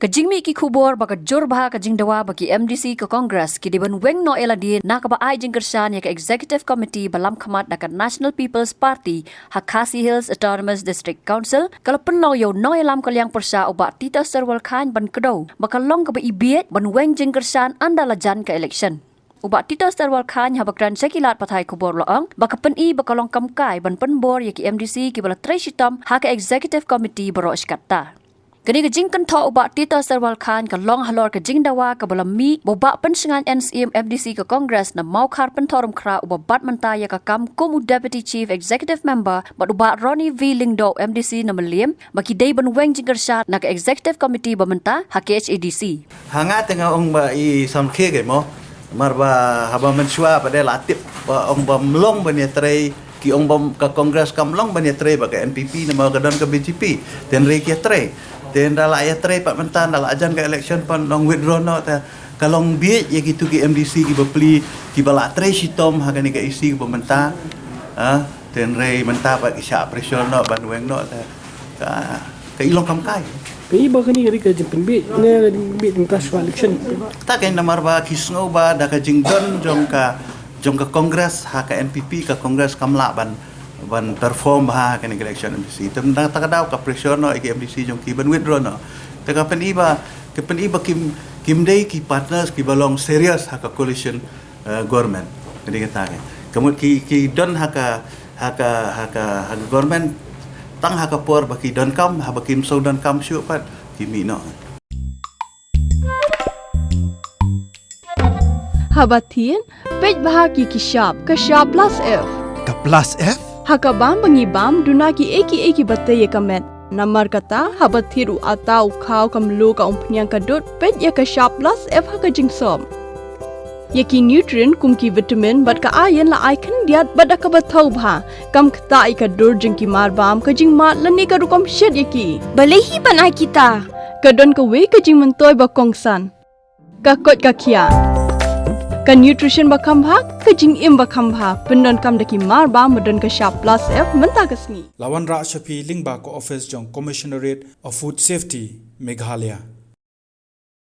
Kajing mi ki khubor baka jorba kajing dawa baki MDC ke Congress ki diban Weng no eladi na kaba ai jingkersan ya ke Executive Committee balam khamat dakat National People's Party Hakasi Hills Autonomous District Council kalau penlo yo no elam kalyang persa oba Titos serwal khan ban kedo baka long kaba Bieit ban Weng jingkersan anda lajan ke election. Ubat Titos terwal khan habakran sekilat pathai kubor loong baka pen baka long kamkai ban penbor ya ki MDC ki bala treshitam ha ke Executive Committee borosh katta. Kini kejing Kynthah ubat Titos terwal khan ka long halor kejing dawa ka bala mi boba pensengan NCM MDC ke Congress na mau khar pentorum kra ubat bat mentaya ka kam kumu Deputy Chief Executive Member bat ubat Ronnie V Lingdo MDC na melim baki day ban Weng jingkersat na ke Executive Committee bamenta ha ke HADC. Hanga tengah ong ba I samkhe ke mo marba haba mensua pada latip ong ba mlong ban Ïatreilang ki ong ba ka Congress kam long ban Ïatreilang ba ka NPP na mga gadon ka BJP ten re Ïatreilang ten dala Ïatreilang pat mentan dala ajan ka election pan long withdraw no ta kalong Bieit ya gitu ki MDC ki bapli ki bala tre sitom ha ka ni ka isi ki pementa ten re menta pa isya pressure no ban Weng no ta ka ilong kam kai Kaya baka ni ka jempin Bieit na Bieit ng taswa election. Ta kay namar ba kisngo ba da ka jingdon jong ka Congress ha ka NPP ka Congress kamla ban perform ha ka ni election MDC tem ta ka daw ka pressure no ki MDC jong ki ban withdraw no ta ka pen iba kim day ki partners ki balong serious ha ka coalition government kini kata kemudian ki don ha ka government tang ha ka por baki don kam ha bakim so don kam syu pat kimi no Habatin pej bahagi ki sharp ka sharp plus F Ka plus F? hakabam bangibam duna ki eki bataye kamet namar kata habathiru atau khau kamlu ka umpnyang kadut pej ya ka sharp plus F haka jingsom yaki nutrient kumki vitamin bat ka iron la icon diat bada ka bathau bha kam khta I ka dur jingki marbam ka jingma lani ka rukom shed yaki balehi banai kita kadon ka we ka jingman toy ba kongsan ka kot ka khia ka nutrition ba khambha ka jing im ba khambha pendon kam daki marba modon ka sharp plus F menta kasni Lawan Ra Shafi Lingba ko office jong Commissionerate of Food Safety Meghalaya